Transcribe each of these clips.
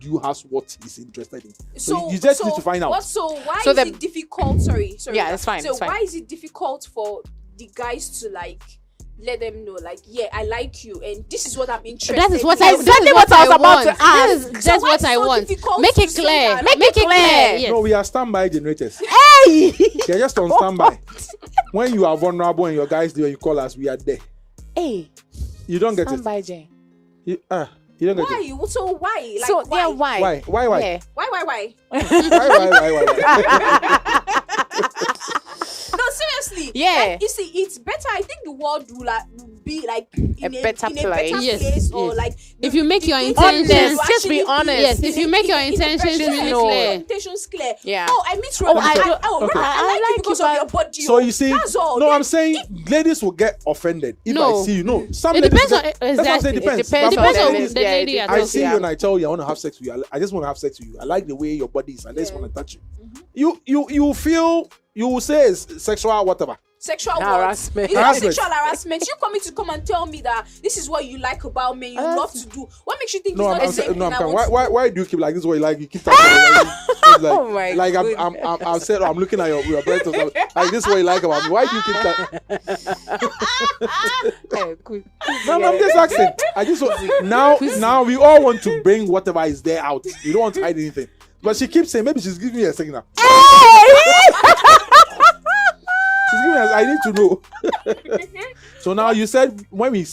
do has what he's interested in. So you just need to find out. Why is it difficult? Sorry. Yeah, it's fine. So why is it difficult for the guys to like let them know, like, yeah, I like you, and this is what I'm interested in. That is what I was about to ask. That's what I want. Make it clear. Make it clear. Yes. No, we are standby generators. Hey! They're just on standby. When you are vulnerable and your guys do, you call us, we are there. Hey. You don't get standby, it. Jane. You don't get it. Why? So why? Like, so why? yeah, why? Why? Yeah. Why? No, seriously. Yeah. Like, you see, it's better. I think the world will be like in a better place. Place, or like if you make your intentions, just be honest. Yes, if you make your intentions really clear. Intentions clear. Yeah. Oh, I meet Robert. I like you because of your body. So you see, that's all. No, I'm saying ladies will get offended if I see you. No, some it ladies depends on exactly. That's what I'm saying, It depends on the lady. I see you and I tell you I want to have sex with you. I just want to have sex with you. I like the way your body is. I just want to touch you. You feel, you will say it's sexual whatever. Sexual harassment. Sexual harassment. You coming to come and tell me that this is what you like about me, you love to do. What makes you think it's not the same thing? Why do you keep like this? What you like? You keep touching like, oh my like goodness. I'm said I'm looking at your breast. Like this is what you like about me. Why do you keep that? No, I'm just asking. I just want, now we all want to bring whatever is there out. You don't want to hide anything. But she keeps saying maybe she's giving me a signal. I need to know. So now you said when we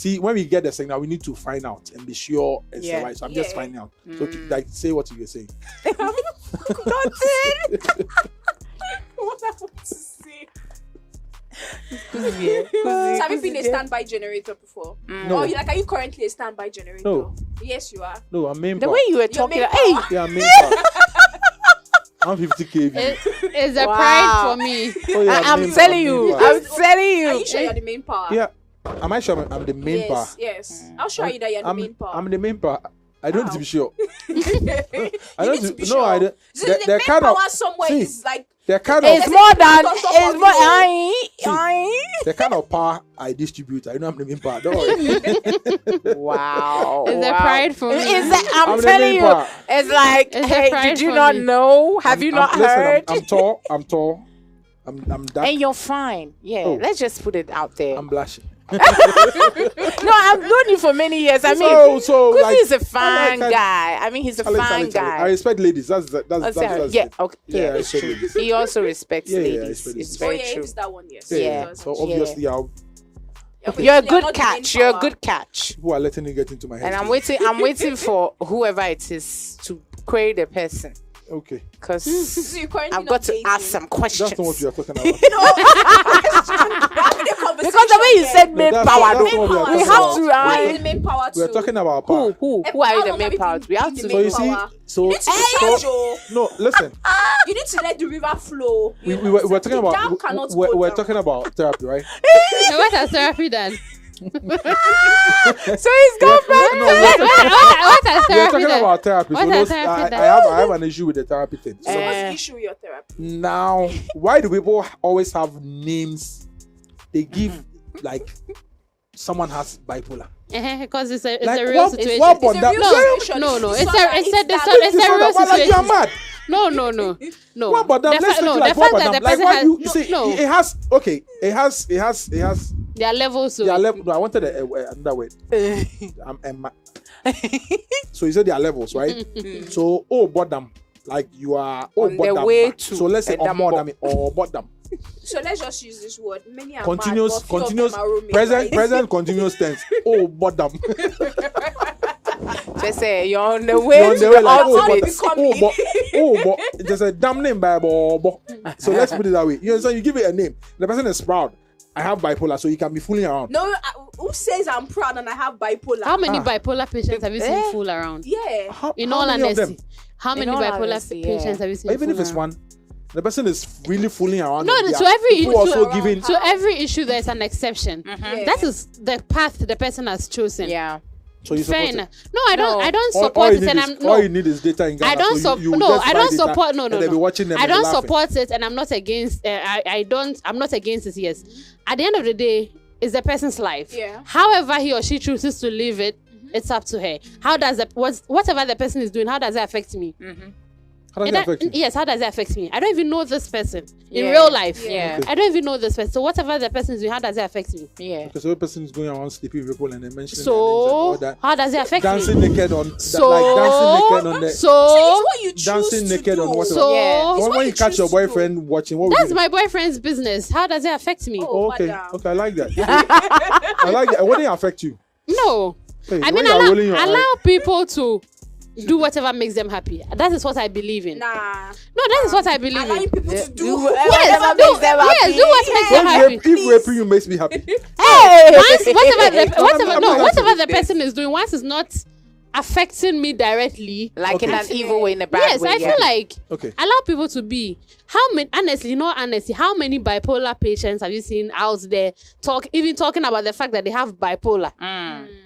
get the signal, we need to find out and be sure it's right. So I'm just finding out. So like say what you're saying. What I want to say. Have you been a standby generator before? No. Or are you currently a standby generator? No. Yes, you are. No, I'm main The power. way you were talking, Yeah, I'm main power. I'm 50 kV. It's a pride for me. Oh, yeah, I'm telling you. Are you sure you're the main power? Yeah. Am I sure I'm the main power? Yes. I'll show you that you're the main power. I'm the main power. I don't need to be sure. I don't need to be no, sure. I don't. So the main kind power of, somewhere see, is like the kind it's of more than the kind of power I distribute. I know I'm the main power. Don't worry. Wow. It's a pride for me. I'm telling you, it's like, hey, did you not know? Have you not heard? I'm tall. I'm dark. And you're fine. Yeah, let's just put it out there. I'm blushing. No, I've known you for many years. I mean, so Kuzi is a fine guy. I mean, he's a fine guy. I respect ladies. That's yeah, okay. Yeah, it's true. He also respects ladies. It's very true. That one, yes. Yeah. So obviously, you're a good catch. You're a good catch. Who are letting it get into my head? And I'm waiting for whoever it is to query the person. Okay. Because so I've got to ask some questions. That's not what we are talking about. Because the way you said main power, we have to. Why is the main power too? We're talking about power. Who are the main powers? We have to. So you see, no, listen. You need to let the river flow. We're talking about we're talking about therapy, right? So what has therapy done? So he's gone back. What has We're therapy talking done? about therapy. What So has those, therapy I have an issue with the therapy thing. So what's the issue with your therapy? Now, why do people always have names? They give like someone has bipolar. Because it's a Like, real what- situation. what It's a that- real no, situation. No, It's it's not a that- real Why, like, you are situation. mad. No. What about them? Let's think like the what fact that about the them? Like person why has you see? no. It has okay. It has. There are levels. So There are levels. No, I wanted another word. So you said there are levels, right? So bottom, like you are On the bottom. way to So let's say a bottom or bottom. So let's just use this word. Many are Continuous, mad, but few of continuous, them are roaming, present, right? present, continuous tense. Bottom. Just say you're on the way You're on to the the way, like, ultimate. but there's a damn name by So let's put it that way. You understand? You give it a name. The person is proud. I have bipolar, so you can be fooling around. No, who says I'm proud and I have bipolar? how many bipolar patients have you seen fool around? Yeah. In all many of them? honesty, how many all bipolar honesty, patients have you seen? Even if fool it's around? one, the person is really fooling around. No, and they to are- every people also to- giving. To every issue, there's an exception. Yeah. That is the path the person has chosen. Yeah. So you Fair support enough. it. No, I don't. I don't All support you it, need and is- I'm all no. you need is data in Ghana. I don't so you no, just I buy don't data support. No, and they'll be watching them I and don't laughing. support it, and I'm not against. I don't. I'm not against it. Yes. At the end of the day, it's the person's life. Yeah. However, he or she chooses to live it, it's up to her. How does whatever the person is doing, how does it affect me? How does it affect you? Yes, how does it affect me? I don't even know this person in real life. Yeah. I don't even know this person. So whatever the person is doing, how does it affect me? Yeah. Because the person is going around sleeping with people and they mention So how does it affect dancing me? naked on So dancing naked on the So it's what you choose dancing to naked do. on whatever. So It's when what you you catch choose your to do. boyfriend watching, what would that's you do? my boyfriend's business. How does it affect me? Oh, Okay, madam. okay, I like that. I like that. It wouldn't affect you. No. Hey, I when mean, you are rolling your allow eye- people to do whatever makes them happy. That is what I believe in. Nah. No, that is what I believe Allowing in. people to do whatever makes them happy. Yes, do what makes them happy. If raping you makes me happy. Once, whatever I'm the person is doing, once it's not affecting me directly, Like in an evil way, in a bad yes, way. I feel like Okay. allow people to be. How many? Honestly, how many bipolar patients have you seen out there talking about the fact that they have bipolar?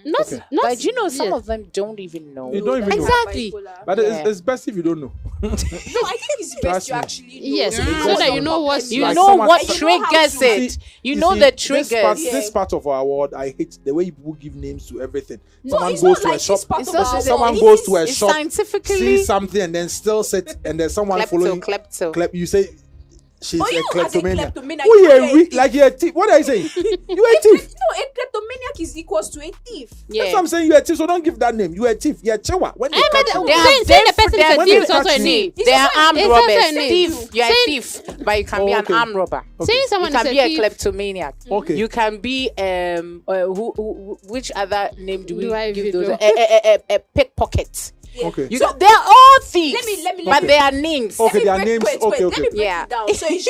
Not, Okay. not. But you know, some yes. of them don't even know. You don't even know. Exactly. But Yeah. it's best if you don't know. No, I think it's best Trust you me. actually know. Yes, So so that you know what You Like know someone- what You know how triggers to- it. You You know see, the This triggers. this part of our world, I hate the way people give names to everything. No, Someone it's goes not to a like shop. it's part It's of also our someone world. goes It to a is- It's shop, scientifically sees something and then still sit, and there's someone following. klepto. You say she's Oh, a you as a kleptomaniac. kleptomaniac, Oh, you yeah, are a thief. like you're a thief. What are you saying? You're a thief. No, a kleptomaniac is equals to a thief. That's what I'm saying. You're a thief, so don't give that name. You're a thief. You're a chewa. When they catch you, They are saying the person is a when thief they is also catch a you- name. They are armed It's also robbers. a name. Thief. You're a thief, but you can be Oh, an okay. armed robber. Saying You someone can is be a a thief. kleptomaniac. Okay. You can be which other name do Do we I give even those? know? A pickpocket. Okay. You they are all thieves. Let me- but they are names. Okay, Let me their break- names. Wait, Okay, let me okay. break Yeah. it down. So it's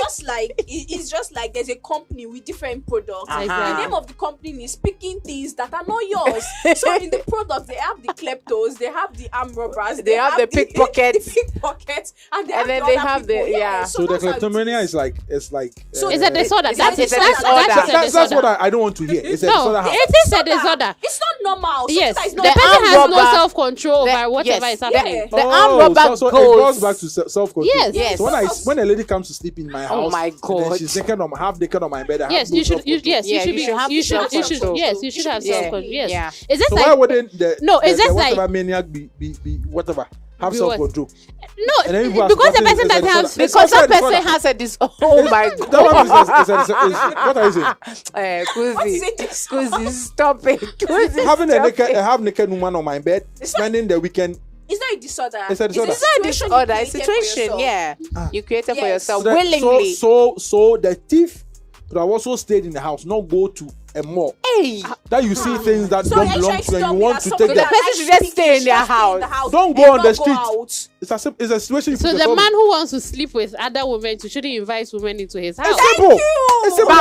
just like there's a company with different products. Uh-huh. The name of the company is picking things that are not yours. So in the product, they have the kleptos, they have the arm robbers, They have the pickpockets. the pickpockets, and And then the they other have the- people. yeah. So the that's how it kleptomania is like it's like. So it's a disorder. It's That's a that's disorder. that's That's what I don't want to hear. It's a No, disorder. it is a disorder. It's not normal. Yes, Sometimes the it's not person armed has no robber- self-control over whatever yes, is happening. Yeah. The armed robber so it goes. goes back to self-control. Yes. Yes. So when a lady comes to sleep in my house, Oh my and then God. she's half naked on my bed. I Yes, have no you should. self-control. Yes, you Yeah, should you be. should have You should. self-control. Yes, you should have Yeah. self-control. Yes. Yeah. It's just So why like wouldn't the No, it's the just whatever like- maniac be whatever have Be what? self-control? no, And then people are because the supporting person that it's a has disorder. Because also a that person disorder. has a dis. Oh my That one god. what are you saying? What is Kuzi, it? Kuzi, stop it. Kuzi, Having stop a half naked woman on my bed, spending the weekend. It's not a disorder. It's a disorder. It's a situation you Disorder, a created for situation, yourself. yeah. You created for Yes. yourself So that- willingly. So the thief could have also stayed in the house, not go to a mall. Hey, That you see things that So don't you're belong trying to you and tell you me want that to somebody take The them. that person likes should just sleeping stay in should their just stay in house. the house Don't go and on the not street. out. It's a situation you so put the yourself man in. who wants to sleep with other women shouldn't invite women into his house. It's simple. It's simple.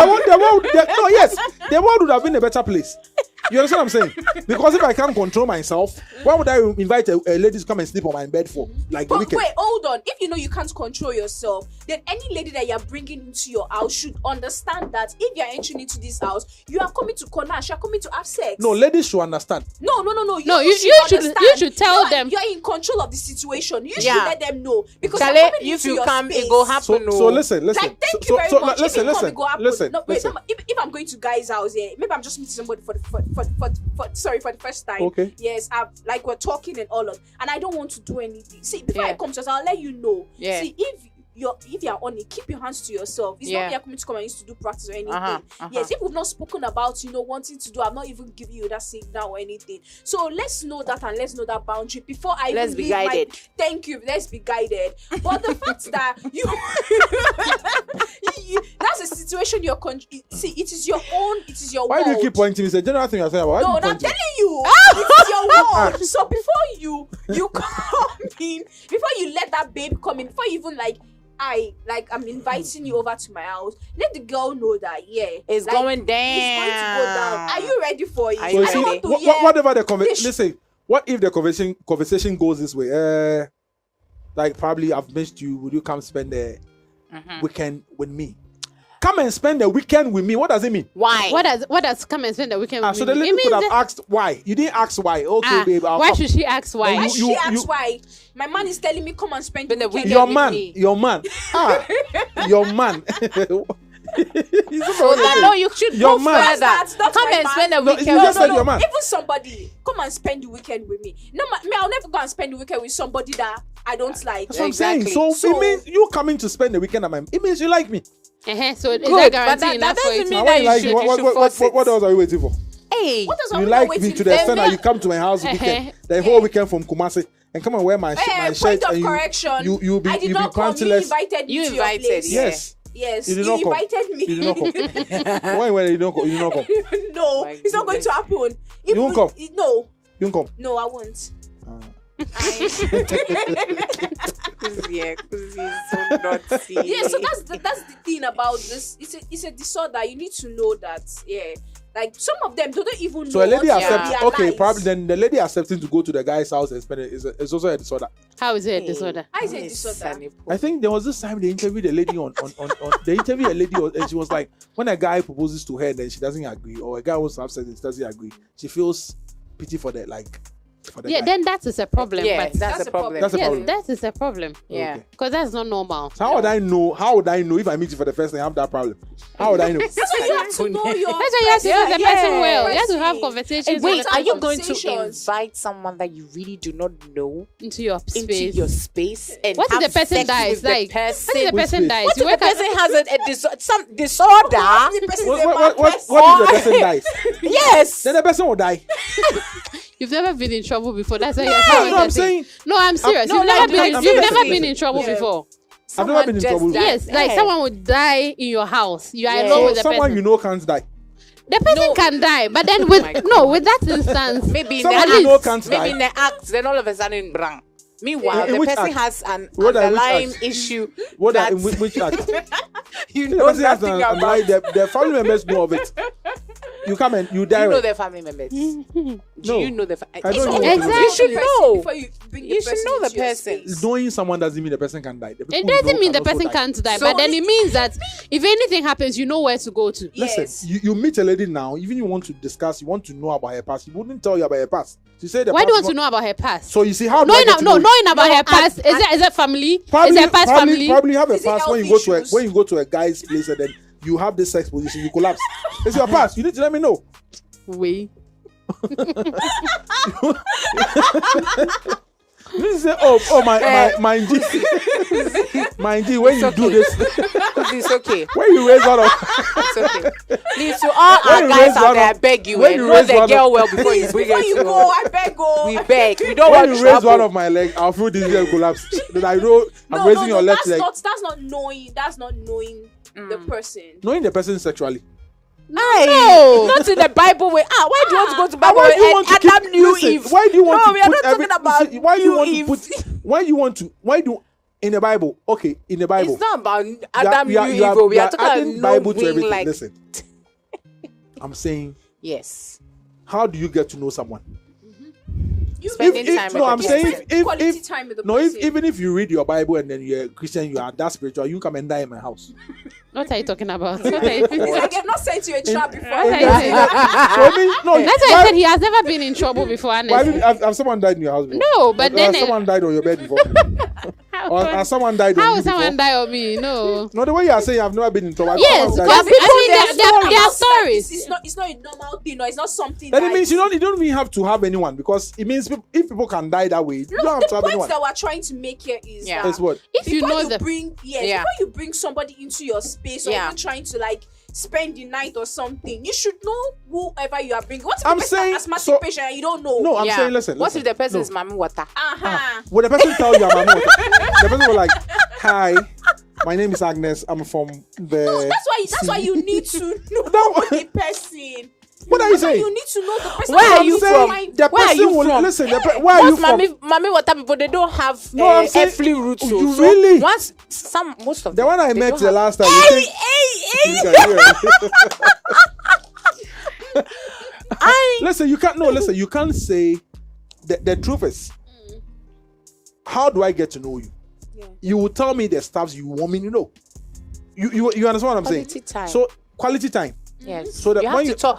The world would have been a better place. You understand what I'm saying? Because if I can't control myself, why would I invite a lady to come and sleep on my bed for? Like the But weekend. wait, hold on. If you know you can't control yourself, then any lady that you're bringing into your house should understand that if you're entering into this house, you are coming to cornash, you're coming to have sex. No, ladies should understand. No. No, You you should understand. tell You are- them. You're in control of the situation. You should Yeah. let them know because Chale, you're coming if into you your come, space. it go happen. So listen. Like, thank so, you very so, much. Listen, If it come, listen, it go happen. listen, No, wait, listen. if I'm going to guys' house, yeah, maybe I'm just meeting somebody for the first time. Okay. Yes, like we're talking and all of, and I don't want to do anything. See, before Yeah. I come to us, I'll let you know. Yeah. See, if you're on it, keep your hands to yourself. It's Yeah. not me coming to come and used to do practice or anything. Uh-huh. Yes, if we've not spoken about wanting to do, I've not even given you that signal or anything. So let's know that and let's know that boundary before I Let's even be leave my- guided. Thank you. Let's be guided. But the fact that you that's a situation you're see, it is your own, it is your Why do you world. keep pointing? It's a general thing you're saying about. Why do No, you I'm pointing? telling you, it's your world. So before you come in, before you let that babe come in, before you even I'm inviting you over to my house, let the girl know that It's going down. It's going to go down. Are you ready for it? Are So you you I see, want to ready? hear. whatever the conversation. This- Listen, what if the conversation goes this way? Like probably I've missed you. Would you come spend the weekend with me? Come and spend the weekend with me. What does it mean? Why? What does come and spend the weekend with So me? the lady It could have means asked why. You didn't ask why. Okay, babe. I'll why come. should she ask why? Why You- should she ask why? My man is telling me come and spend the Spend the weekend. weekend. Your with man, me. your man, your man. No, you should You're go mad. further. Come and spend a No, you weekend. just said you're mad. Even somebody come and spend the weekend with me. No, I'll never go and spend the weekend with somebody that I don't like. That's what I'm saying. So it means you coming to spend the weekend at my. It means you like me. So is Good, that but guarantee enough for doesn't it? mean Now, that why you you like me? should force it. What else are you waiting for? Hey, What does You like me to the extent that you come to my house weekend, the whole weekend from Kumasi, and come and wear my shirt point of and correction. you be I did not come. You pantyless. invited me You to your invited, place. yeah. Yes. Yes, You you did not come. invited me. You did not come. Why you don't come? You did not come. No, My it's not going to happen. You won't come? No, You don't come. no, I won't. yeah, because he's so naughty. Yeah, so that's the thing about this. It's a disorder. You need to know that. Yeah, like some of them they don't even know. So a lady what to accepts. realize. Okay, probably then the lady accepting to go to the guy's house and spend it is also a disorder. How is it a disorder? I say disorder. I think there was this time they interviewed a lady on they interviewed a lady and she was like, when a guy proposes to her then she doesn't agree, or a guy wants to have sex and she doesn't agree, she feels pity for the Yeah, guy. then that is a problem. Yeah, but that's a problem. That's a yes, problem. that is a problem. Yeah. Okay. Because that's not normal. So how would I know? How would I know if I meet you for the first time? I have that problem. How would I know? That's why you have to know your. That's why you have to know the person well. You have to have Person. conversations Hey, wait, with the are you person going to Conversations. invite someone that you really do not know into your into space. your space? And What if have the person sex dies? with the Like, person? what if the Which person space? dies? What You if the wake up- person has some disorder? The person is a mad What person. if the person dies? Yes. Then the person will die. You've never been in trouble before. That's why you're No, saying. I'm saying No, I'm serious. no, You've like, never been. like, You've never seriously. been in trouble Yeah. before. I've never been in Someone trouble. just Yes, like Yeah. someone would die in your house. You are Yeah. alone So with the someone person. you know can't die. The person can die, but then with with that instance, Maybe in Someone the you know act, can't maybe die. in the act, then all of a sudden, brang. Meanwhile, In the which person act? has an What are- which underlying act? issue What that in which act? you The know person has nothing an- about. their family members know of it. You come and you die. You know right? their family members. Do No. you know the? I don't It's know. always Exactly. You should the person know. before you bring the You should person know the into your person. space. Knowing someone doesn't mean the person can die. The people it who doesn't know mean the can also person can't die. So But then it means that if anything happens, you know where to go to. Listen, Yes. you meet a lady now, even you want to discuss, you want to know about her past, she wouldn't tell you about her past. She said the Why past do you want is to know about her past? So you see how do I Knowing get to know? knowing about her past is it family? Is it past family? Probably have a Is it past when you health go to issues? when you go to a guy's place and then you have this sex position, you collapse. It's your past. You need to let me know. Wait. You need to say, my G, my G. When you do this, It's okay. when you raise one of, It's okay. Please, to all When our you guys raise out one there, I of- beg you, when and you know raise the one girl of- well before you bring Before her you to go, I beg go. We beg. We don't when want you raise trouble. one of my leg, I'll feel this girl collapse. Then I know I'm raising your left leg. That's not knowing. That's not knowing the person. Knowing the person sexually. No, not in the Bible way. Why do you want to go to Bible Why way? do you want to Adam keep, knew listen, Eve. why do you want No, to we are put not talking about listen, why do you you, want Eve. to put why do in the Bible, okay, in the Bible It's not about you Adam are- knew you are- evil. We you are are talking adding about Bible to knowing, everything. like, Listen, I'm saying, yes. how do you get to know someone? Spending time with I'm the saying person. Quality time with the no, person. even if you read your Bible and then you're a Christian, you are that spiritual, you come and die in my house. What are you talking about? What are you It's like I've not sent you a trap before. What are you saying? So I mean, no, That's why I said he has never been in trouble before. why Honestly. have someone died in your house before? No, but Or then has someone died on your bed before? Or has someone died on how you will someone before? die on me? No. No, the way you are saying I've never been in trouble. Yes, Someone because died. there are stories. It's not a normal thing. No, it's not something. Then it that means is- you don't even have to have anyone, because it means if people can die that way, you don't have the to have point anyone. that we're trying to make here is Yeah. that That's what. If you before know the Yeah. before you bring somebody into your space or Yeah. even trying to like spend the night or something, you should know whoever you are bringing. What if I'm the person saying- has asthmatic so- patient and you don't know? No, I'm Yeah. saying listen. What if the person no. is Mami Water? Uh-huh. When the person tell you I'm a the person will like, hi, my name is Agnes. I'm from the. No, that's why you need to know That- the person. What are you That's why saying? you need to know the person. Where are I'm you saying from? The Where are person you will from? listen. Where are you Most from? Mami Water people, they don't have No, I'm saying- earthly roots. Oh, So- you so really? most of The them, one I they met don't the have- last time. You think, you can hear. Listen, you can't. No, listen, you can't say. The truth is, how do I get to know you? Yeah. You will tell me the stuff you want me to know. You understand what I'm Quality saying? time. So quality time. Yes. So that you when have to you-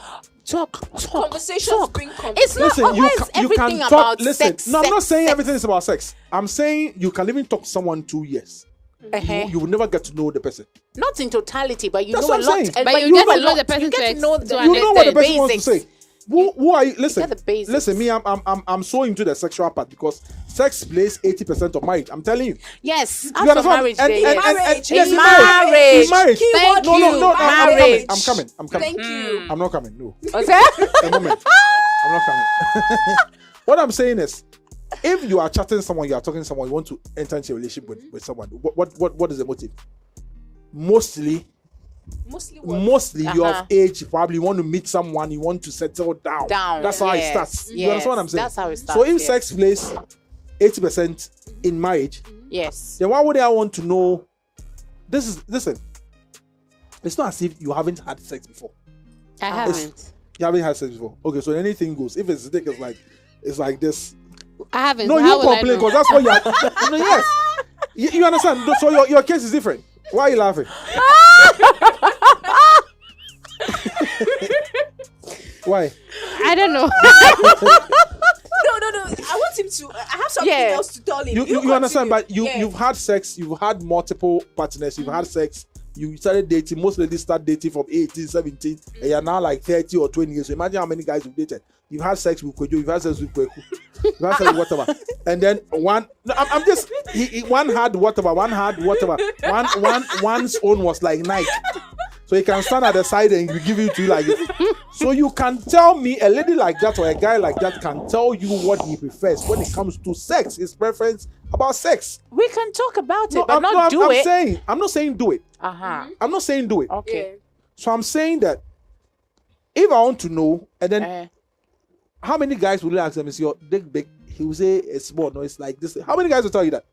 talk. Conversations bring It's conversations. not Listen, always you everything can about talk. Listen, sex. no, I'm not saying sex. everything is about sex. I'm saying you can even talk to someone 2 years. Uh-huh. You will never get to know the person. Not in totality, but you That's know what a I'm lot. saying. But you get to know the person You get to to know ex- to the- You know what the person basics. wants to say. Who are you? Listen, the basics. listen. Me, I'm so into the sexual part because sex plays 80% of marriage. I'm telling you. Yes, You as for understand? marriage, And- there, and- yes. and- Marriage. yes, In in marriage. marriage. In marriage. Keyword Thank you. No, Marriage. I'm coming. Thank you. I'm not coming. No, Okay? a moment. I'm not coming. What I'm saying is, if you are chatting someone, you are talking to someone, you want to enter into a relationship with someone, what is the motive? Mostly you're of age, you probably want to meet someone, you want to settle down. That's how it starts. You understand what I'm saying? That's how it starts. So if sex plays 80% in marriage, yes. then why would I want to know? Listen, it's not as if you haven't had sex before. I haven't. You haven't had sex before. Okay, so anything goes. If it's thick, it's like this. I haven't. No, How you will I complain know? because that's what you are. No, yes. You understand? So your case is different. Why are you laughing? Why? I don't know. No. I want him to. I have something else to tell him. You understand? But Yeah. you've had sex. You've had multiple partners. You've had sex. You started dating. Most ladies start dating from 18, 17, and you're now like 30 or 20 years. So imagine how many guys you've dated. You've had sex with Kojo. You've had sex with Kweku. You've had sex with whatever. And then one. No, I'm just. One had whatever. One had whatever. One's own was like Nike. So he can stand at the side and we give it to you like this. So you can tell me a lady like that or a guy like that can tell you what he prefers when it comes to sex, his preference about sex. We can talk about it, No, but not do it. I'm not saying do it. I'm not saying do it. Okay. So I'm saying that if I want to know, and then how many guys will you ask them, is your dick big? He will say it's small. No, it's like this. How many guys will tell you that?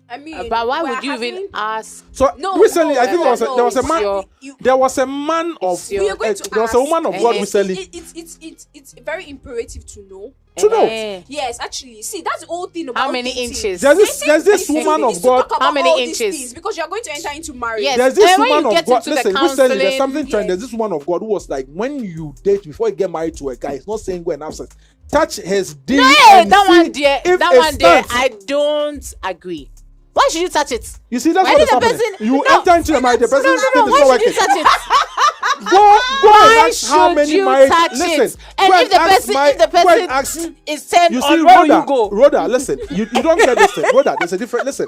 I mean, But why would you even ask? So recently, I think there was a man. You- There was a man of. We are going to there was a woman of God recently. It's very imperative to know. To know. Yes, actually, see that's the whole thing about How many dating. inches? There's this woman of God. How many inches? Because you're going to enter into marriage. Yes. There's this And when woman you of get God. into the Listen, recently there's counseling, something trend. yeah. There's this woman of God who was like, when you date before you get married to a guy, it's not saying go and have sex. Touch his dick. Hey, and that see one there. if That it one there. stands. I don't agree. Why should you touch it? You see, that's Why what did is the happening. person- You No, enter into the marriage, the person No. is Why not should working. you touch it? Go Why and ask how should many you marriage. touch Listen, it? And go if the ask person, my- if the go and person ask- is sent You see, on, where will you go? Rhoda, listen, you don't get this thing. Rhoda, there's a different. Listen,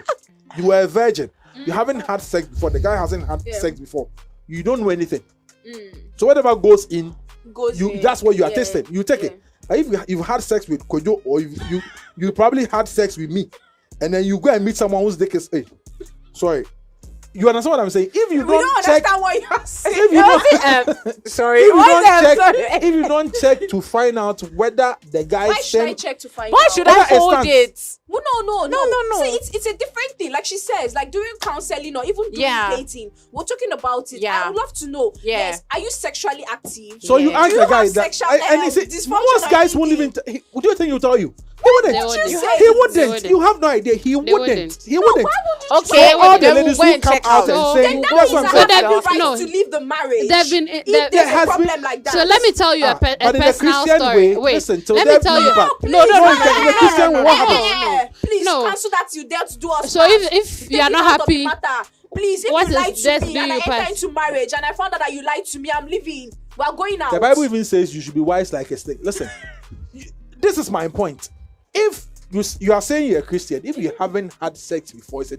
you were a virgin. You haven't had sex before. The guy hasn't had sex before. You don't know anything. So whatever goes in, that's what you are tasting. You take it. And if you've had sex with Kojo or you probably had sex with me, and then you go and meet someone whose dick is sorry. You understand what I'm saying? If you We don't check, understand what you're saying. if you don't, Sorry. if you don't check to find out whether the guy Why should I sent, check to find Why out? should Whether I it hold stands. it? Well, no. No. See, it's a different thing. Like she says, like during counseling or even during dating, we're talking about it. Yeah. I would love to know. Yeah. Yes, are you sexually active? so you Yeah. ask Do the you guy have that, sexual, and you see, dysfunction most or guys won't anything? even. What do you think he'll tell you? He wouldn't. They wouldn't. He They wouldn't. wouldn't. You have no idea. He wouldn't. wouldn't. He wouldn't. Okay, So all the then ladies we'll who go and come check out and out. say, Then that that's means what I'm I saying. have the right No. to leave the marriage. There've been if there there's a has been- problem like that. So let me tell you a But in the personal Christian story. way, Wait, listen, till let me death tell do you. you part. No, in the Christian way, what happens? Please No. cancel that you dare to do us. So bad. if Take you are it not out of the happy, matter. Please, if what you is lied to death me do and I you enter pass? into marriage and I found out that you lied to me, I'm leaving. We are going out. The Bible even says you should be wise like a snake. Listen, this is my point. If you are saying you're a Christian, if you haven't had sex before, it's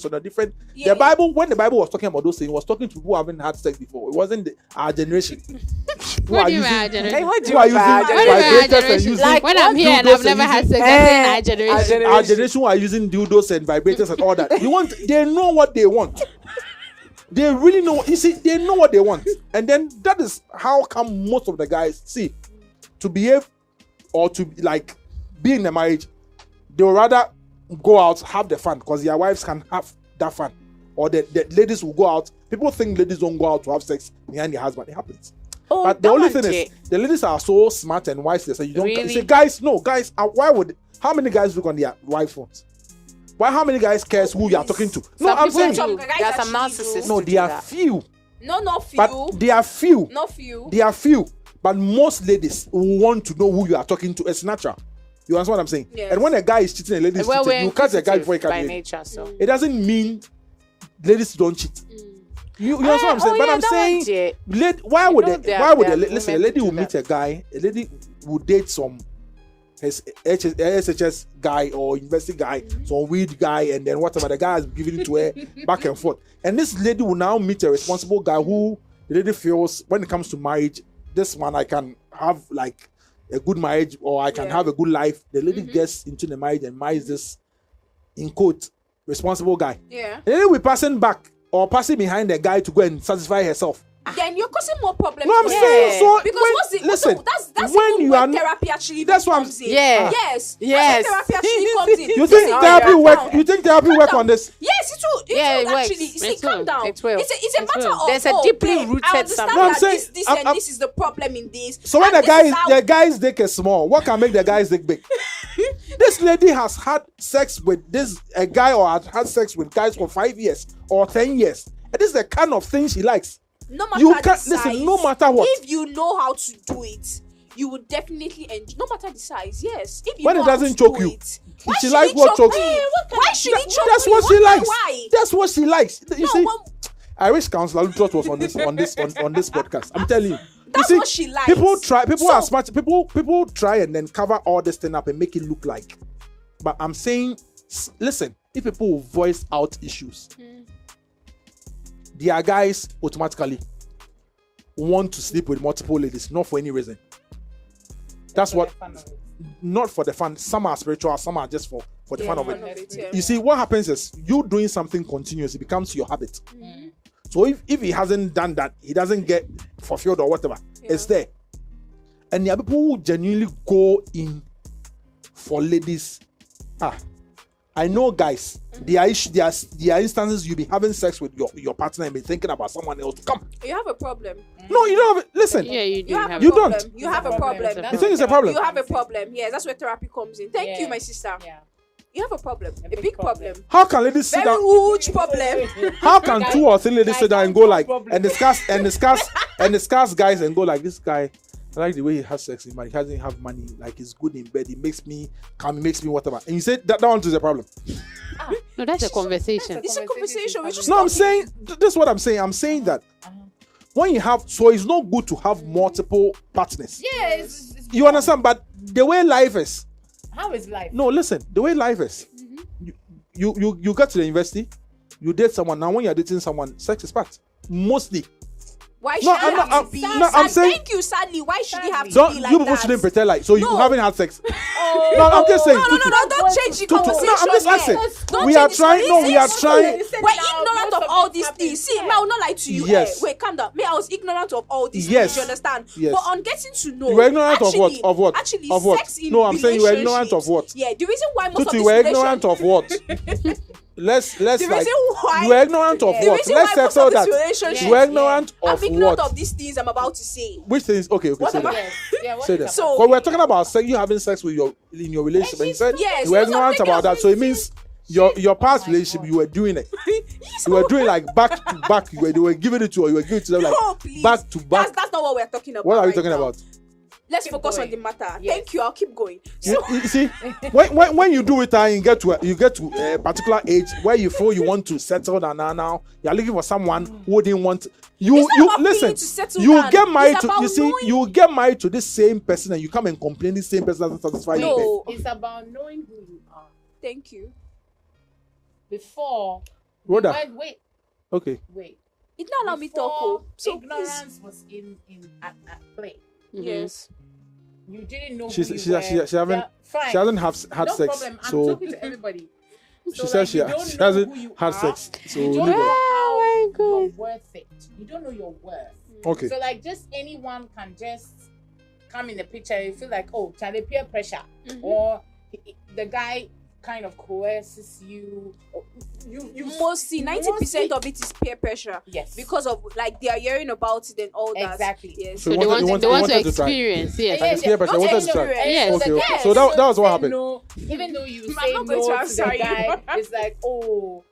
on a different. Yeah. The Bible, when the Bible was talking about those things, it was talking to people who haven't had sex before. It wasn't our generation. What do you mean our generation? What do Who are you using mean? What do you mean our vibrators and generation? using Like, When I'm here and dildos I've never had using- sex, I'm saying our generation. our generation who are using dildos and vibrators and all that. They know what they want. They really know. You see, they know what they want, and then that is how come most of the guys see to behave or to be in a marriage. They would rather go out, have the fun because their wives can have that fun, or the ladies will go out. People think ladies don't go out to have sex behind their husband. It happens. Oh, But the that only one thing day. is, the ladies are so smart and wise. They say you don't. Really? You say, guys, why would? How many guys look on their wife phones? Why? How many guys cares who you are talking to? No, Some I'm people saying Some do. guys There are some actually do. narcissists. no. to They do are that. few, Not few. but they are few. Not few. They are few, but most ladies want to know who you are talking to. It's natural. You understand what I'm saying? Yes. And when a guy is cheating, a lady is Well, cheating, we're you catch a guy inquisitive before you by can. nature, so It doesn't mean ladies don't cheat. You know what I'm saying? But I'm saying, why would listen? A lady will meet a guy. A lady will date some his SHS guy or university guy, some weed guy, and then whatever the guy is giving it to her back and forth. And this lady will now meet a responsible guy who the lady feels when it comes to marriage, this one I can have like a good marriage or I can have a good life. The lady gets into the marriage and marries this, in quote, responsible guy. Yeah. The lady will be passing back or passing behind the guy to go and satisfy herself. Then you're causing more problems. No, I'm saying so. Because listen, that's when you where are therapy actually that's what I'm comes in. Yeah. Yes. Yes. That's where therapy actually comes in. You think therapy work? You think therapy work on this? Yes, it will. It will actually. See, calm down. It will. It's a matter of. There's a deeply rooted I understand something. No, I'm that saying- this I'm- and this is the problem in this. So when and the guy's dick is small, what can make the guy's dick big? This lady has had sex with a guy or had sex with guys for 5 years or 10 years. And this is the kind of thing she likes. no matter You the can't size, listen. No matter what. If you know how to do it, you would definitely enjoy. No matter the size, yes. If you When know it how doesn't to choke do you, it, why she should like it what choke chokes me? you. Why should it choke That's me? what she likes. Why? That's what she likes. You see, well, I wish Counselor Lutrot was on this podcast. I'm telling you. That's you see, what she likes. People are smart. People try and then cover all this thing up and make it look like. But I'm saying, listen, if people will voice out issues, their guys automatically want to sleep with multiple ladies, not for any reason. That's what, not for the fun. Some are spiritual, some are just for the fun of it. yeah. You see, what happens is you doing something continuous, it becomes your habit. So if he hasn't done that, he doesn't get fulfilled or whatever. It's there. And there are people who genuinely go in for ladies. I know guys, there are instances you be having sex with your partner and be thinking about someone else to come. You have a problem. No, you don't have it. Listen. Yeah, you do. You have a You problem. don't. You have a problem. You think it's a problem? You have a problem. Yes, that's where therapy comes in. Thank you, my sister. Yeah. You have a problem. A big problem. How can ladies sit Very down? huge problem. How can 2 or 3 ladies sit down and go like and discuss guys and go like, this guy, I like the way he has sex, but he doesn't have money. Like, he's good in bed. He makes me calm. He makes me whatever. And you say that one is a problem. No, that's a conversation. It's a conversation. We're just No, I'm talking. saying this is what I'm saying. I'm saying that when you have, so it's not good to have multiple partners. Yes. You understand? But the way life is, How is life? no, listen. The way life is, you get to the university, you date someone. Now, when you're dating someone, sex is part. Mostly. Why should No, it I'm not- have I'm- to be? no, I'm saying- Thank you, sadly. Why should it have to Don't be like you people that? shouldn't pretend like so you No. haven't had sex. No, I'm just saying. No, don't change the No, conversation. I'm just here. asking. Don't We change are this trying. No, we are conversation. trying. We're ignorant of all these things. See, me, I will not lie to you. Yes. Wait, calm down. Me, I was ignorant of all these Yes. things. You understand? Yes. But on getting to know, You were ignorant of what? actually- Of what? Actually, Of what? sex in No, I'm saying you were ignorant of what? Yeah, the reason why most of Tutu, these you were ignorant of what? Let's The like. reason why You were ignorant of the what? reason Let's why most settle of these that. relationships, You were ignorant I'm of ignorant what? of these things I'm about to say. Which things? Okay, What say am I- that. Yeah, what Say is that. that? So- Because we're talking about you having sex with in your relationship, and you said Yes, you were those are ignorant things about that. So it I'm means your past relationship, you were doing it. You were doing like back to back. They were giving it to you. You were giving it to them like No, please. back to back. That's not what we're talking about. What are we right talking now. about? Let's Keep focus on going. the matter. Yes. Thank you. I'll keep going. You see, when you do it and you get to a particular age where you feel you want to settle down now you're looking for someone who didn't want you It's not you about listen feeling to settle you down. get married It's to about you see knowing- you get married to this same person and you come and complain this same person doesn't satisfy you. No. It's about knowing who you are. Thank you. Before. Rhoda, Wait. okay, It not allow me to talk. Before Oh. So ignorance please. was at play. Yes. You didn't know She who you she were. she haven't Yeah, fine. she hasn't had No sex problem. I'm so talking to everybody. she says you don't she know hasn't who you had are. sex so You don't leave know her. how you're worth it. You don't know your worth. Okay, So like just anyone can just come in the picture and you feel like, oh, Charlie, peer pressure. Or the guy kind of coerces you. Or you Mostly 90% of it is peer pressure. Yes. Because of like they are hearing about it and all that. Exactly. Yes. So So you they wanted- want you to wanted to try. experience. Yes. Like it's peer pressure. I wanted to try. Yes. Okay, okay. So that was what happened. No, even though you I'm say not no going to to answer the you. guy, it's like, oh.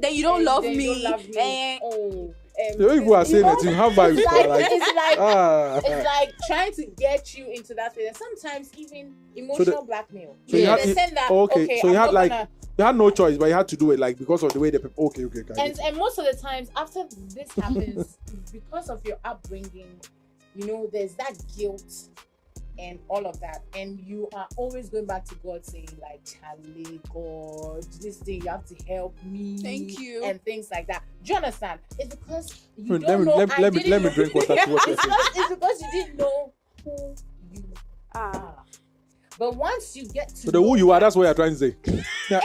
Then you don't love then me. You don't love me. Eh. Oh. The way people are saying it, you have vibes. It's like trying to get you into that place. And sometimes even emotional blackmail. So you had, they send that, okay, so you had like you had no choice, but you had to do it like because of the way the people. Okay. And most of the times after this happens, because of your upbringing, there's that guilt and all of that, and you are always going back to God saying like, Charlie, God, this thing you have to help me. Thank you. And things like that. Do you understand? It's because you Let don't me- know. let me drink water to what you're saying. It's because you didn't know who you are. But once you get to So the who you are, that's what you're trying to say. Yeah,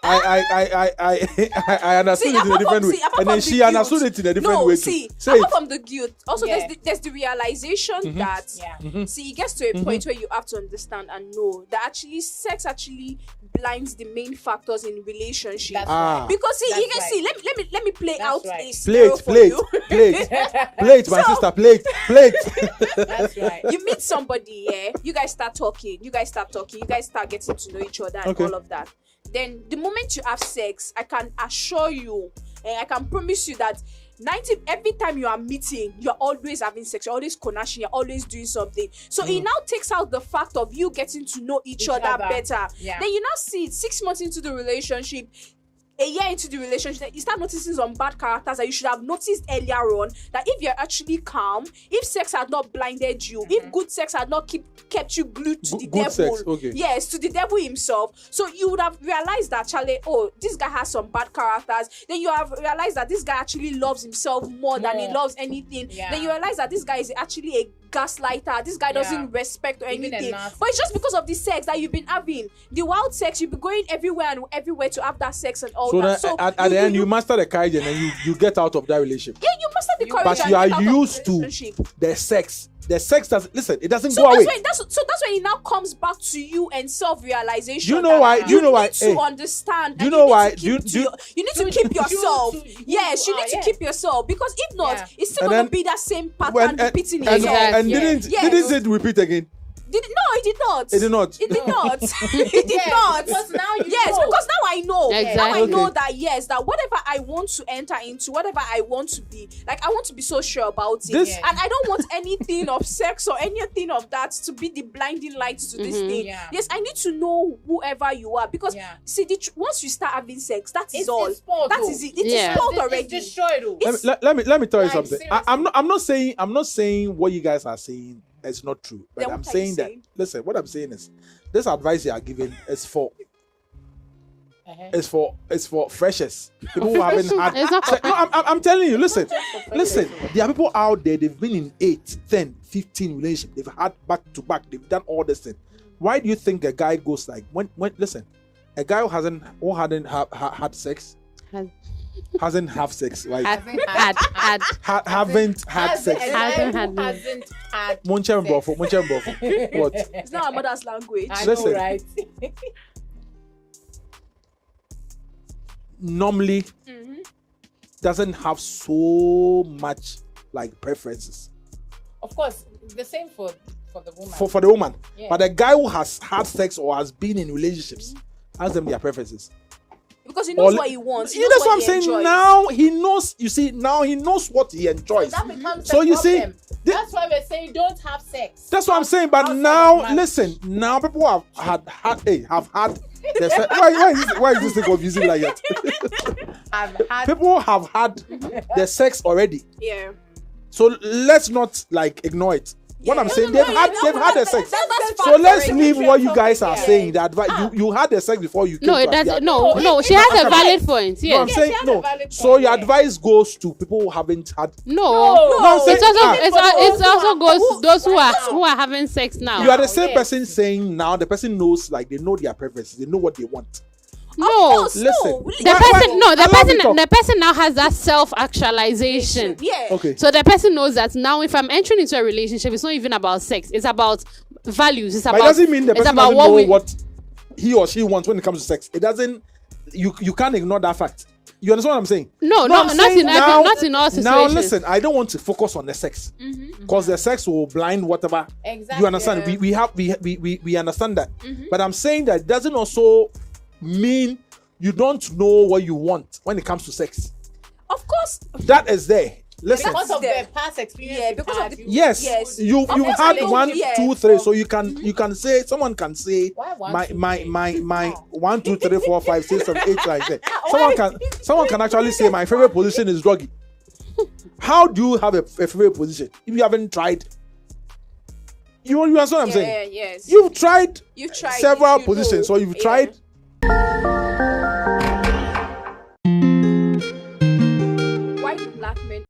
I understood it in a different way, and then she understood it in a different way too. Say apart it. from the guilt, also there's the realization that see, it gets to a point where you have to understand and know that actually sex actually blinds the main factors in relationship. That's right. Because see, That's you can right. see. Let me play That's out right. a scenario for Plate, you. my sister, plate. That's right. You meet somebody, you guys start talking, you guys start getting to know each other and Okay. all of that. Then the moment you have sex, I can assure you and I can promise you that every time you are meeting, you're always having sex, you're always connecting, you're always doing something. So it now takes out the fact of you getting to know each other better. Yeah. Then you now see it 6 months into the relationship, a year into the relationship, you start noticing some bad characters that you should have noticed earlier on. That if you're actually calm, if sex had not blinded you, if good sex had not kept you glued to the Good devil, sex, okay. yes, to the devil himself, so you would have realized that, Charlie, this guy has some bad characters. Then you have realized that this guy actually loves himself more than he loves anything. Yeah. Then you realize that this guy is actually a gaslighter. This guy doesn't respect or Even anything. enough. But it's just because of the sex that you've been having, the wild sex. You've been going everywhere to have that sex and all So that. then, at the end, you master the courage and then you get out of that relationship. yeah, you master the courage. But and you are get out of the used to relationship. the sex. The sex doesn't listen. It doesn't So go away. that's when it now comes back to you and self-realization. Do you know why? Do you know why? need to understand. Do you and know need why? to keep you need to keep yourself. Yes, you need to keep yourself, because if not, it's still And gonna then be that same pattern repeating and, itself. and didn't it repeat again? No, it did not. It did not. It did not. It did not. Because now you Yes, know. because now I know. Exactly. Now I know Okay. that that whatever I want to enter into, whatever I want to be, like I want to be so sure about it. This- And I don't want anything of sex or anything of that to be the blinding light to this thing. Yeah. Yes, I need to know whoever you are, because see, once you start having sex, that is all. It's sport, That though. is it. It is Yeah. sport It's already. destroyed. Oh. Let me tell you Like, something. seriously. I'm not saying what you guys are saying is not true, but Then I'm what are you saying that saying? listen. What I'm saying is this advice you are giving is for it's for freshers, people who haven't had. It's not for No, I'm telling you. Listen. There are people out there. They've been in 8, 10, 15 relationships. They've had back to back. They've done all this thing. Why do you think a guy goes like when listen? A guy who hadn't had sex. Hasn't have sex, right? haven't had sex. Hasn't had. Monche Mbofo. What? It's not our mother's language. I know, Listen. right? Normally doesn't have so much like preferences Of course, the same for the woman. for the woman. Yeah. But the guy who has had sex or has been in relationships has them their preferences. Because he knows what he wants. He Yeah, knows that's what I'm he saying. enjoys. Now he knows. You see, now he knows what he enjoys. that becomes So the you see, problem. That's why we're saying don't have sex. That's what I'm saying. But Outside now, of marriage. listen. Now people have had. The sex. Why is this thing confusing like that? I've had People have had the sex already. Yeah. So let's not like ignore it. What I'm saying, they've had the sex. That's So let's fine. leave what you guys are Yeah. saying. That you had the sex before you came No, to it doesn't. Abia. No, she has a valid point. No, I'm Yes. saying she has no. a valid So point, your yeah. advice goes to people who haven't had. No. I'm saying, It's also goes those who are having sex now. you are the same yes. person saying now. The person knows, like they know their preferences. They know what they want. No. Listen. The person now has that self-actualization. Yeah. Okay. So the person knows that now if I'm entering into a relationship, it's not even about sex. It's about values. It's But about. it doesn't mean the it's person about doesn't know we. what he or she wants when it comes to sex. It doesn't. You can't ignore that fact. You understand what I'm saying? No, I'm not saying in all situations. Now listen, I don't want to focus on the sex because the sex will blind whatever. Exactly. You understand? We understand that. But I'm saying that it doesn't also mean you don't know what you want when it comes to sex. Of course that is there. Listen. Because of the past experience. Yeah, because of the Yes, you've had 1, 2, 3, so you can say, someone can say my 1, 2, 3, 4, 5, 6, 7, 8 like that. Someone can actually say my favorite position is druggy. How do you have a favorite position if you haven't tried? You understand what I'm saying? Yes. You've tried several it, positions, so you've tried. Why do black men